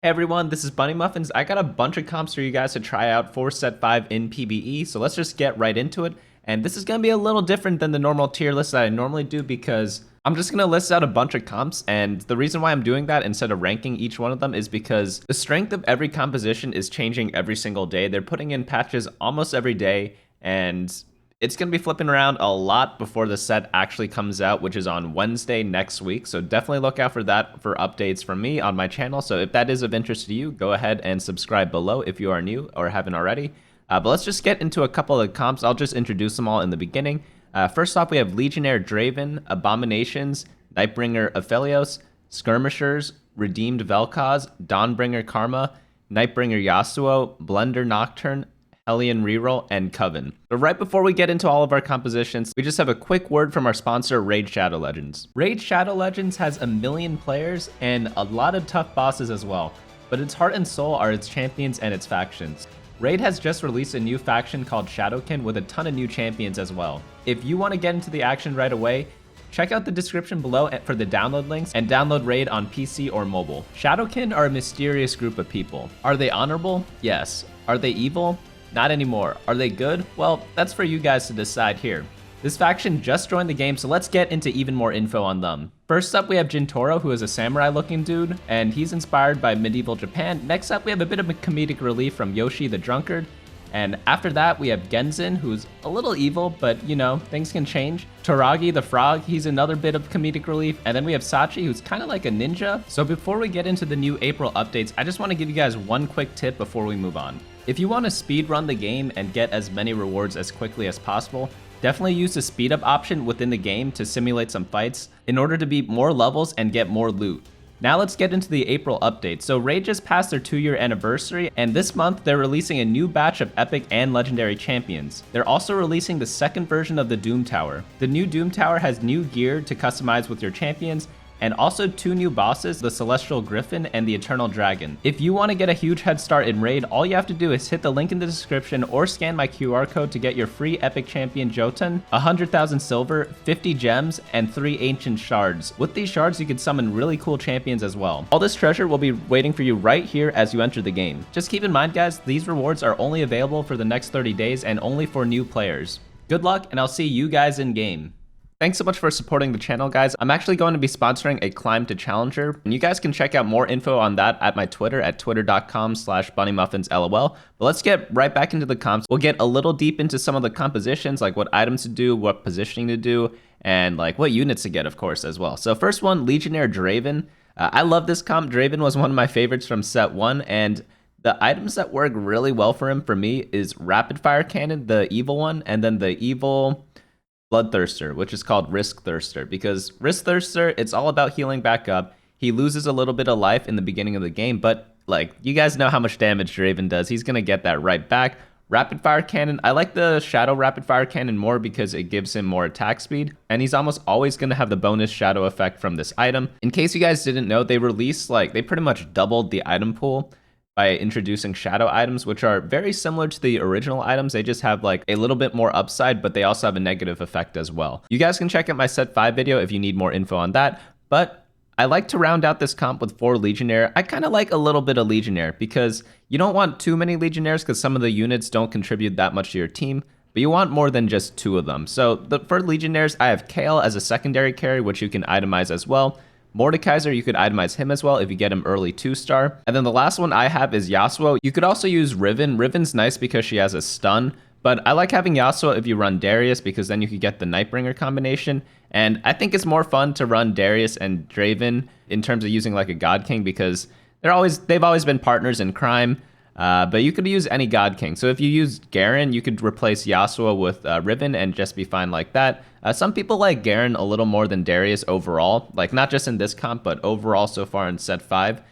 Hey everyone, this is BunnyMuffins. I got a bunch of comps for you guys to try out for set 5 in PBE, so let's just get right into it. And this is going to be a little different than the normal tier list that I normally do because I'm just going to list out a bunch of comps, and the reason why I'm doing that instead of ranking each one of them is because the strength of every composition is changing every single day. They're putting in patches almost every day, and it's going to be flipping around a lot before the set actually comes out, which is on Wednesday next week. So definitely look out for that for updates from me on my channel. So if that is of interest to you, go ahead and subscribe below if you are new or haven't already. But let's just get into a couple of comps. I'll just introduce them all in the beginning. First off, we have Legionnaire Draven, Abominations, Nightbringer Aphelios, Skirmishers, Redeemed Vel'Koz, Dawnbringer Karma, Nightbringer Yasuo, Blender Nocturne, Hellion Reroll, and Coven. But right before we get into all of our compositions, we just have a quick word from our sponsor, Raid Shadow Legends. Raid Shadow Legends has 1 million players and a lot of tough bosses as well, but its heart and soul are its champions and its factions. Raid has just released a new faction called Shadowkin with a ton of new champions as well. If you want to get into the action right away, check out the description below for the download links and download Raid on PC or mobile. Shadowkin are a mysterious group of people. Are they honorable? Yes. Are they evil? Not anymore. Are they good? Well, that's for you guys to decide here. This faction just joined the game, so let's get into even more info on them. First up, we have Jintoro, who is a samurai-looking dude, and he's inspired by medieval Japan. Next up, we have a bit of a comedic relief from Yoshi the Drunkard. And after that, we have Genzin, who's a little evil, but you know, things can change. Toragi the Frog, he's another bit of comedic relief. And then we have Sachi, who's kind of like a ninja. So before we get into the new April updates, I just want to give you guys one quick tip before we move on. If you want to speed run the game and get as many rewards as quickly as possible, definitely use the speed up option within the game to simulate some fights in order to beat more levels and get more loot. Now let's get into the April update. So Raid just passed their 2-year anniversary, and this month they're releasing a new batch of epic and legendary champions. They're also releasing the second version of the Doom Tower. The new Doom Tower has new gear to customize with your champions, and also 2 new bosses, the Celestial Griffin and the Eternal Dragon. If you want to get a huge head start in Raid, all you have to do is hit the link in the description or scan my QR code to get your free epic champion Jotun, 100,000 silver, 50 gems, and 3 ancient shards. With these shards, you can summon really cool champions as well. All this treasure will be waiting for you right here as you enter the game. Just keep in mind, guys, these rewards are only available for the next 30 days and only for new players. Good luck, and I'll see you guys in game. Thanks so much for supporting the channel, guys. I'm actually going to be sponsoring a climb to Challenger, and you guys can check out more info on that at my Twitter at twitter.com/BunnyMuffinsLOL. But let's get right back into the comps. We'll get a little deep into some of the compositions, like what items to do, what positioning to do, and like what units to get, of course, as well. So first one, Legionnaire Draven. I love this comp. Draven was one of my favorites from set 1, and the items that work really well for him, for me, is Rapid Fire Cannon, the evil one, and then the evil Bloodthirster, which is called Risk Thirster, because Risk Thirster, it's all about healing back up. He loses a little bit of life in the beginning of the game, but like, you guys know how much damage Draven does. He's gonna get that right back. Rapid Fire Cannon, I like the Shadow Rapid Fire Cannon more because it gives him more attack speed, and he's almost always gonna have the bonus shadow effect from this item. In case you guys didn't know, they pretty much doubled the item pool by introducing shadow items, which are very similar to the original items. They just have like a little bit more upside, but they also have a negative effect as well. You guys can check out my set 5 video if you need more info on that, but I like to round out this comp with 4 Legionnaire. I kind of like a little bit of Legionnaire because you don't want too many Legionnaires because some of the units don't contribute that much to your team, but you want more than just 2 of them. So for Legionnaires, I have Kale as a secondary carry, which you can itemize as well. Mordekaiser, you could itemize him as well if you get him early 2-star. And then the last one I have is Yasuo. You could also use Riven. Riven's nice because she has a stun, but I like having Yasuo if you run Darius because then you could get the Nightbringer combination. And I think it's more fun to run Darius and Draven in terms of using like a God King because they've always been partners in crime. But you could use any God King. So if you use Garen, you could replace Yasuo with Riven and just be fine like that. Some people like Garen a little more than Darius overall, like not just in this comp, but overall so far in set 5.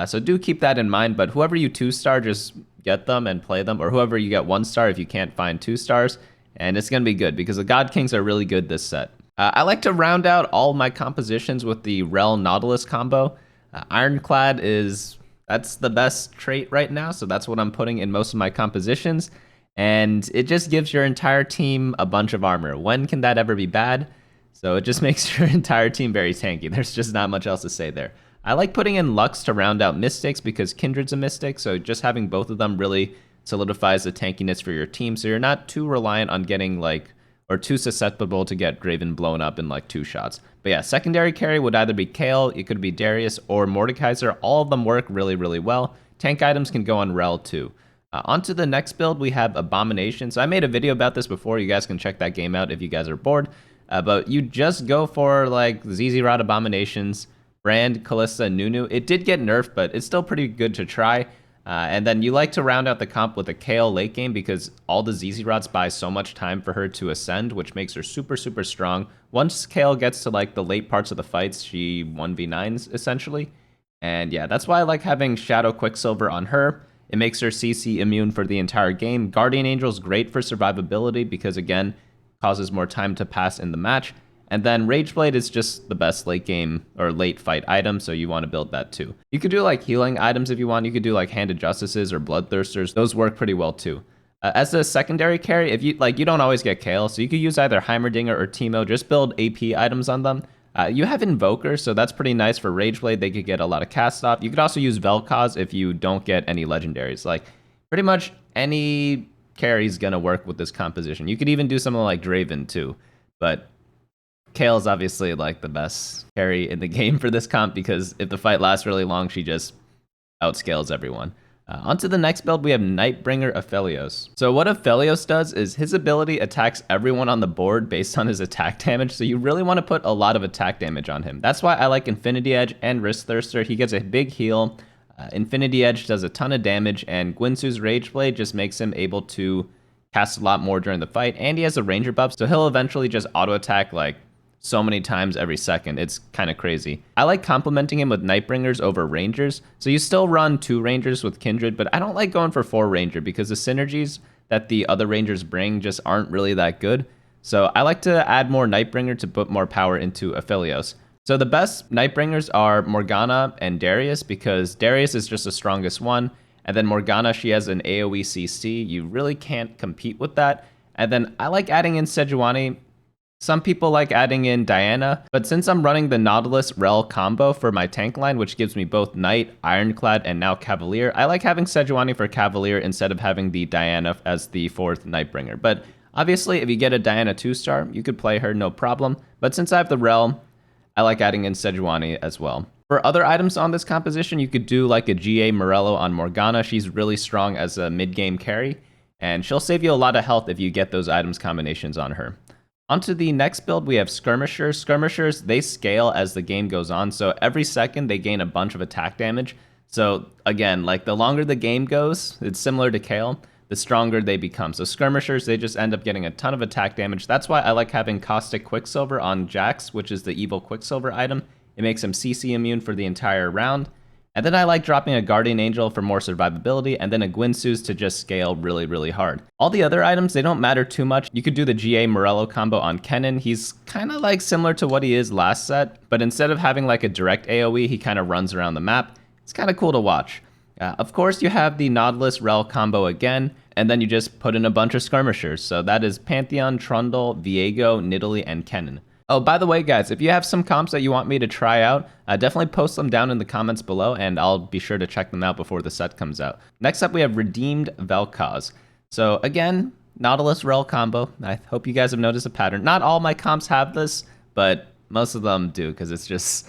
So do keep that in mind, but whoever you 2-star, just get them and play them, or whoever you get 1-star if you can't find 2 stars, and it's going to be good because the God Kings are really good this set. I like to round out all my compositions with the Rel Nautilus combo. Ironclad that's the best trait right now, so that's what I'm putting in most of my compositions. And it just gives your entire team a bunch of armor. When can that ever be bad? So it just makes your entire team very tanky. There's just not much else to say there. I like putting in Lux to round out Mystics because Kindred's a Mystic, so just having both of them really solidifies the tankiness for your team, so you're not too reliant on getting like, or too susceptible to get Draven blown up in like 2 shots. But yeah, secondary carry would either be Kayle, it could be Darius, or Mordekaiser. All of them work really, really well. Tank items can go on Rel too. On to the next build, we have Abomination. So I made a video about this before. You guys can check that game out if you guys are bored. But you just go for like ZZ Rod Abominations, Brand, Kalista, Nunu. It did get nerfed, but it's still pretty good to try. And then you like to round out the comp with a Kayle late game because all the ZZ Rods buy so much time for her to ascend, which makes her super, super strong. Once Kayle gets to like the late parts of the fights, she 1v9s essentially. And yeah, that's why I like having Shadow Quicksilver on her. It makes her CC immune for the entire game. Guardian Angel is great for survivability because again, causes more time to pass in the match. And then Rageblade is just the best late game or late fight item, so you want to build that too. You could do like healing items if you want. You could do like Handed Justices or Bloodthirsters. Those work pretty well too. As a secondary carry, if you don't always get Kayle, so you could use either Heimerdinger or Teemo. Just build AP items on them. You have Invoker, so that's pretty nice for Rageblade. They could get a lot of cast off. You could also use Vel'Koz if you don't get any legendaries. Like pretty much any carry is gonna work with this composition. You could even do something like Draven too, but Kayle is obviously like the best carry in the game for this comp because if the fight lasts really long, she just outscales everyone. On to the next build, we have Nightbringer Aphelios. So what Aphelios does is his ability attacks everyone on the board based on his attack damage, so you really want to put a lot of attack damage on him. That's why I like Infinity Edge and Wrist Thirster. He gets a big heal. Infinity Edge does a ton of damage, and Gwynsu's Rageblade just makes him able to cast a lot more during the fight, and he has a Ranger buff, so he'll eventually just auto-attack like so many times every second. It's kind of crazy. I like complementing him with Nightbringers over Rangers. So you still run 2 Rangers with Kindred, but I don't like going for 4 Ranger because the synergies that the other Rangers bring just aren't really that good. So I like to add more Nightbringer to put more power into Aphelios. So the best Nightbringers are Morgana and Darius because Darius is just the strongest one. And then Morgana, she has an AoE CC. You really can't compete with that. And then I like adding in Sejuani. Some people like adding in Diana, but since I'm running the Nautilus Rel combo for my tank line, which gives me both Knight, Ironclad, and now Cavalier, I like having Sejuani for Cavalier instead of having the Diana as the 4th Nightbringer. But obviously, if you get a Diana 2-star, you could play her no problem. But since I have the Rel, I like adding in Sejuani as well. For other items on this composition, you could do like a GA Morello on Morgana. She's really strong as a mid-game carry, and she'll save you a lot of health if you get those items combinations on her. Onto the next build, we have Skirmishers. Skirmishers, they scale as the game goes on, so every second they gain a bunch of attack damage. So again, like the longer the game goes, it's similar to Kayle, the stronger they become. So Skirmishers, they just end up getting a ton of attack damage. That's why I like having Caustic Quicksilver on Jax, which is the evil Quicksilver item. It makes him CC immune for the entire round. And then I like dropping a Guardian Angel for more survivability, and then a Gwynsu's to just scale really, really hard. All the other items, they don't matter too much. You could do the GA Morello combo on Kennen. He's kind of like similar to what he is last set, but instead of having like a direct AoE, he kind of runs around the map. It's kind of cool to watch. Of course, you have the Nautilus Rel combo again, and then you just put in a bunch of Skirmishers. So that is Pantheon, Trundle, Viego, Nidalee, and Kennen. Oh, by the way, guys, if you have some comps that you want me to try out, definitely post them down in the comments below, and I'll be sure to check them out before the set comes out. Next up, we have Redeemed Vel'Koz. So again, Nautilus Rel combo. I hope you guys have noticed a pattern. Not all my comps have this, but most of them do, because it's just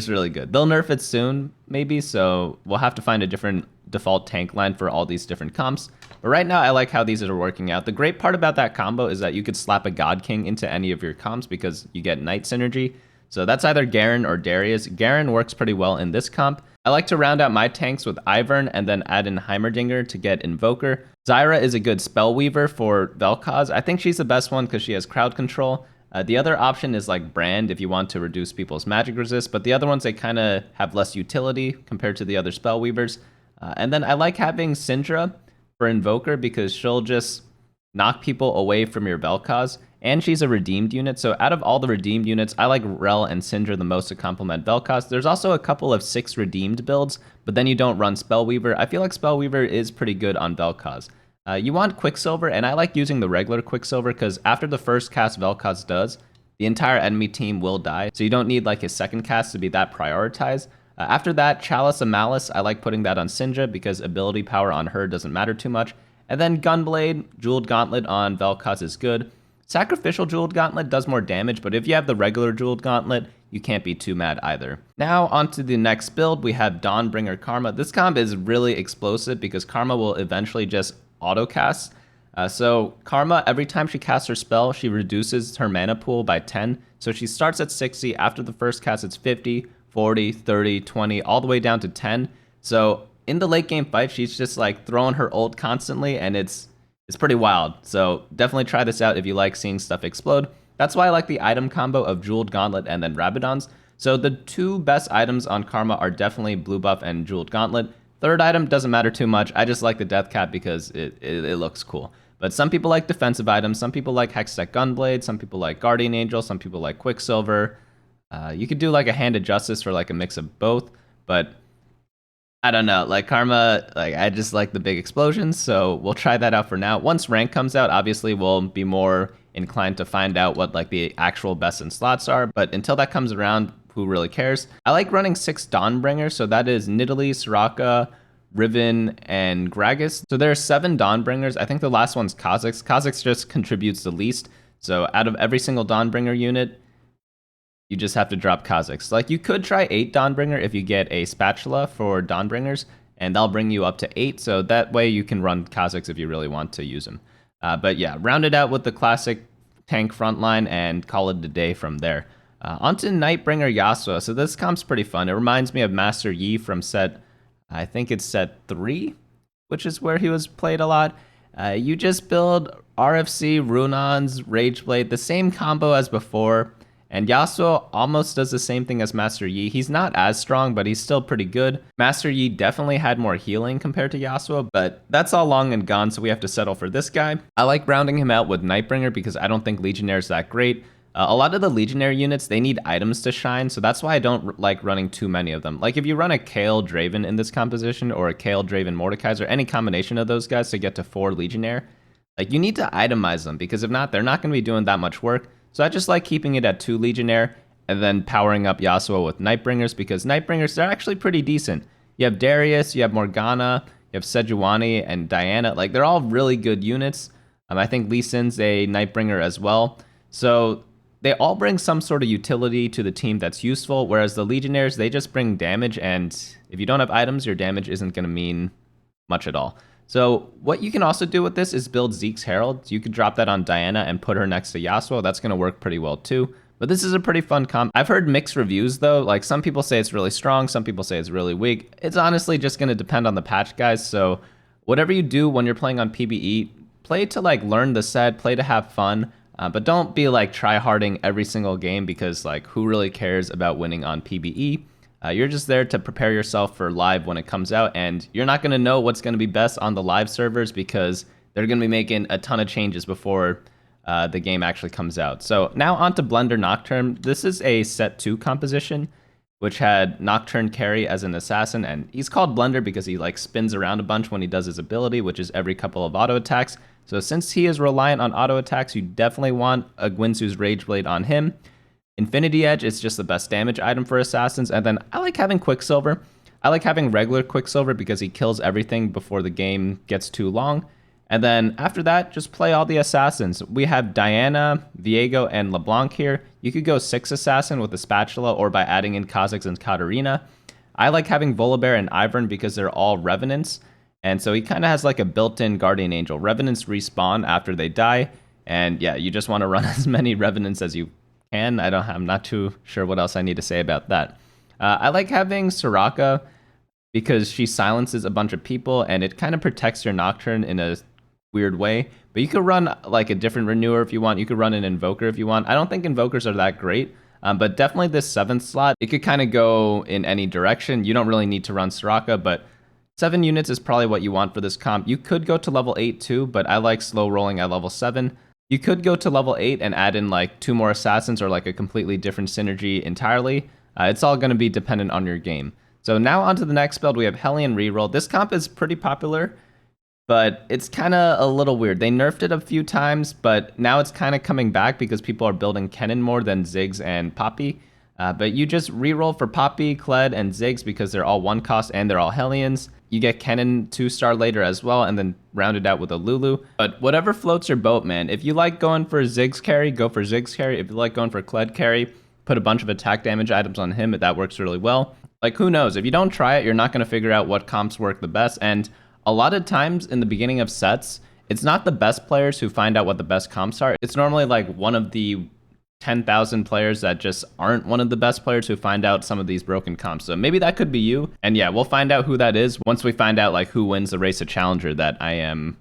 really good. They'll nerf it soon, maybe, so we'll have to find a different default tank line for all these different comps. But right now, I like how these are working out. The great part about that combo is that you could slap a God King into any of your comps because you get Knight synergy. So that's either Garen or Darius. Garen works pretty well in this comp. I like to round out my tanks with Ivern and then add in Heimerdinger to get Invoker. Zyra is a good spell weaver for Vel'Koz. I think she's the best one because she has crowd control. The other option is like Brand if you want to reduce people's magic resist, but the other ones, they kind of have less utility compared to the other spell weavers. And then I like having Syndra for Invoker because she'll just knock people away from your Vel'Koz, and she's a redeemed unit. So out of all the redeemed units, I like Rel and Syndra the most to complement Vel'Koz. There's also a couple of 6 redeemed builds, but then you don't run Spellweaver. I feel like Spellweaver is pretty good on Vel'Koz. You want Quicksilver, and I like using the regular Quicksilver because after the first cast Vel'Koz does, the entire enemy team will die, so you don't need like his second cast to be that prioritized. After that, Chalice of Malice, I like putting that on Sinja because ability power on her doesn't matter too much. And then Gunblade, Jeweled Gauntlet on Vel'Koz is good. Sacrificial Jeweled Gauntlet does more damage, but if you have the regular Jeweled Gauntlet, you can't be too mad either. Now onto the next build, we have Dawnbringer Karma. This comp is really explosive because Karma will eventually just auto-cast. So Karma, every time she casts her spell, she reduces her mana pool by 10. So she starts at 60, after the first cast it's 50, 40, 30, 20, all the way down to 10. So in the late game fight, she's just like throwing her ult constantly, and it's pretty wild. So definitely try this out if you like seeing stuff explode. That's why I like the item combo of Jeweled Gauntlet and then Rabadons. So the two best items on Karma are definitely Blue Buff and Jeweled Gauntlet. Third item doesn't matter too much. I just like the Death Cap because it looks cool. But some people like defensive items. Some people like Hextech Gunblade. Some people like Guardian Angel. Some people like Quicksilver. You could do like a Hand of Justice for like a mix of both. But I don't know, like Karma, like I just like the big explosions, so we'll try that out for now. Once rank comes out, obviously we'll be more inclined to find out what like the actual best in slots are, but until that comes around, who really cares? I like running 6 Dawnbringer, so that is Nidalee, Soraka, Riven, and Gragas. So there are 7 Dawnbringers. I think the last one's Kha'Zix. Kha'Zix just contributes the least, so out of every single Dawnbringer unit, you just have to drop Kha'Zix. Like, you could try 8 Dawnbringer if you get a spatula for Dawnbringers, and that'll bring you up to 8, so that way you can run Kha'Zix if you really want to use him. But yeah, round it out with the classic tank frontline and call it a day from there. Onto Nightbringer Yasuo. So this comp's pretty fun. It reminds me of Master Yi from set, I think it's set 3, which is where he was played a lot. You just build RFC, Runons, Rageblade, the same combo as before. And Yasuo almost does the same thing as Master Yi. He's not as strong, but he's still pretty good. Master Yi definitely had more healing compared to Yasuo, but that's all long and gone, so we have to settle for this guy. I like rounding him out with Nightbringer because I don't think Legionnaire is that great. A lot of the Legionnaire units, they need items to shine, so that's why I don't like running too many of them. Like if you run a Kayle Draven in this composition, or a Kayle Draven Mordekaiser, any combination of those guys to get to 4 Legionnaire, like you need to itemize them, because if not, they're not going to be doing that much work. So I just like keeping it at 2 Legionnaire and then powering up Yasuo with Nightbringers, because Nightbringers, they're actually pretty decent. You have Darius, you have Morgana, you have Sejuani, and Diana. Like, they're all really good units. I think Lee Sin's a Nightbringer as well. So they all bring some sort of utility to the team that's useful, whereas the Legionnaires, they just bring damage, and if you don't have items, your damage isn't going to mean much at all. So what you can also do with this is build Zeke's Herald. You could drop that on Diana and put her next to Yasuo. That's going to work pretty well too. But this is a pretty fun comp. I've heard mixed reviews though. Like, some people say it's really strong, some people say it's really weak. It's honestly just going to depend on the patch, guys. So whatever you do when you're playing on PBE, play to like learn the set, play to have fun. But don't be like try-harding every single game, because like who really cares about winning on PBE? You're just there to prepare yourself for live when it comes out, and you're not going to know what's going to be best on the live servers because they're going to be making a ton of changes before the game actually comes out. So now on to Blender Nocturne. This is a set 2 composition, which had Nocturne carry as an assassin, and he's called Blender because he like spins around a bunch when he does his ability, which is every couple of auto attacks. So since he is reliant on auto attacks, you definitely want a Gwynsu's Rageblade on him. Infinity Edge is just the best damage item for assassins, and then I like having Quicksilver. I like having regular Quicksilver because he kills everything before the game gets too long. And then after that, just play all the assassins. We have Diana, Viego, and LeBlanc here. You could go 6 assassin with the spatula, or by adding in Kha'Zix and Katarina. I like having Volibear and Ivern because they're all Revenants, and so he kind of has like a built-in Guardian Angel. Revenants respawn after they die, and yeah, you just want to run as many Revenants as you can. I'm not too sure what else I need to say about that. I like having Soraka because she silences a bunch of people, and it kind of protects your Nocturne in a weird way. But you could run like a different Renewer if you want. You could run an Invoker if you want. I don't think Invokers are that great, but definitely this 7th slot, it could kind of go in any direction. You don't really need to run Soraka, but 7 units is probably what you want for this comp. You could go to level 8 too, but I like slow rolling at level 7. You could go to level 8 and add in like 2 more assassins, or like a completely different synergy entirely. It's all going to be dependent on your game. So now on to the next build, we have Hellion Reroll. This comp is pretty popular, but it's kind of a little weird. They nerfed it a few times, but now it's kind of coming back because people are building Kennen more than Ziggs and Poppy. But you just reroll for Poppy, Kled, and Ziggs because they're all 1 cost and they're all Hellions. You get Kennen 2-star later as well, and then round it out with a Lulu. But whatever floats your boat, man. If you like going for Ziggs carry, go for Ziggs carry. If you like going for Kled carry, put a bunch of attack damage items on him. That works really well. Like, who knows? If you don't try it, you're not going to figure out what comps work the best. And a lot of times in the beginning of sets, it's not the best players who find out what the best comps are. It's normally like one of the 10,000 players that just aren't one of the best players who find out some of these broken comps. So maybe that could be you. And yeah, we'll find out who that is once we find out like who wins the race of Challenger that I am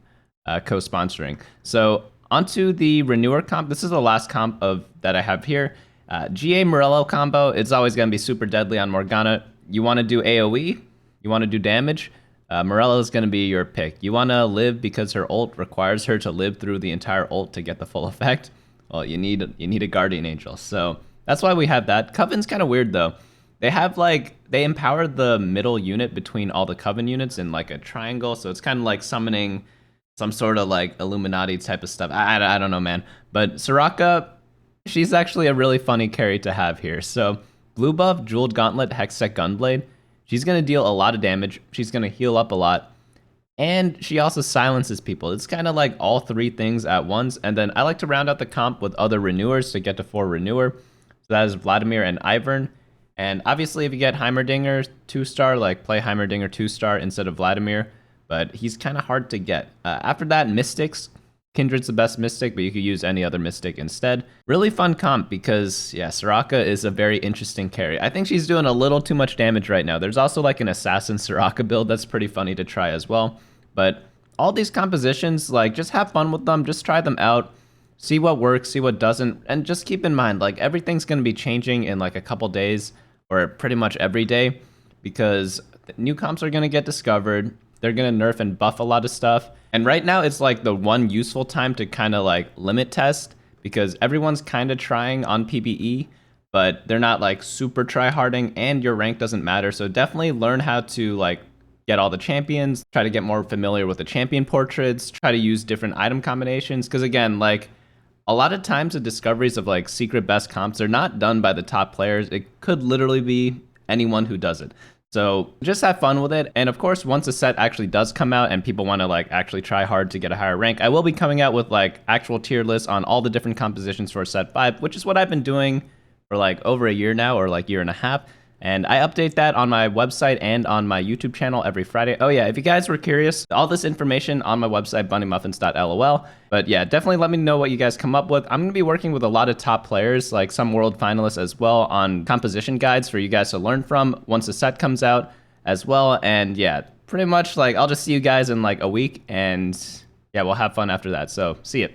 co-sponsoring. So onto the Renewer comp. This is the last comp of that I have here. GA Morello combo. It's always going to be super deadly on Morgana. You want to do AoE? You want to do damage? Morello is going to be your pick. You want to live because her ult requires her to live through the entire ult to get the full effect. Well, you need a Guardian Angel. So that's why we have that. Coven's kind of weird though. They have like, they empower the middle unit between all the Coven units in like a triangle. So it's kind of like summoning some sort of like Illuminati type of stuff. I don't know, man. But Soraka, she's actually a really funny carry to have here. So blue buff, Jeweled Gauntlet, Hextech Gunblade. She's going to deal a lot of damage. She's going to heal up a lot. And she also silences people. It's kind of like all 3 things at once. And then I like to round out the comp with other renewers to get to 4 renewer. So that is Vladimir and Ivern. And obviously if you get Heimerdinger 2-star, like play Heimerdinger 2-star instead of Vladimir. But he's kind of hard to get. After that, Mystics. Kindred's the best Mystic, but you could use any other Mystic instead. Really fun comp because, yeah, Soraka is a very interesting carry. I think she's doing a little too much damage right now. There's also like an Assassin Soraka build that's pretty funny to try as well. But all these compositions, like, just have fun with them. Just try them out. See what works, see what doesn't. And just keep in mind, like, everything's going to be changing in like a couple days or pretty much every day because new comps are going to get discovered. They're going to nerf and buff a lot of stuff. And right now it's like the one useful time to kind of like limit test because everyone's kind of trying on PBE, but they're not like super try-harding and your rank doesn't matter. So definitely learn how to like get all the champions, try to get more familiar with the champion portraits, try to use different item combinations. Because again, like a lot of times the discoveries of like secret best comps are not done by the top players. It could literally be anyone who does it. So just have fun with it. And of course, once a set actually does come out and people want to like actually try hard to get a higher rank, I will be coming out with like actual tier lists on all the different compositions for set 5, which is what I've been doing for like over a year now or like year and a half. And I update that on my website and on my YouTube channel every Friday. Oh yeah, if you guys were curious, all this information on my website, BunnyMuffins.lol. But yeah, definitely let me know what you guys come up with. I'm going to be working with a lot of top players, like some world finalists as well, on composition guides for you guys to learn from once the set comes out as well. And yeah, pretty much like I'll just see you guys in like a week and yeah, we'll have fun after that. So see you.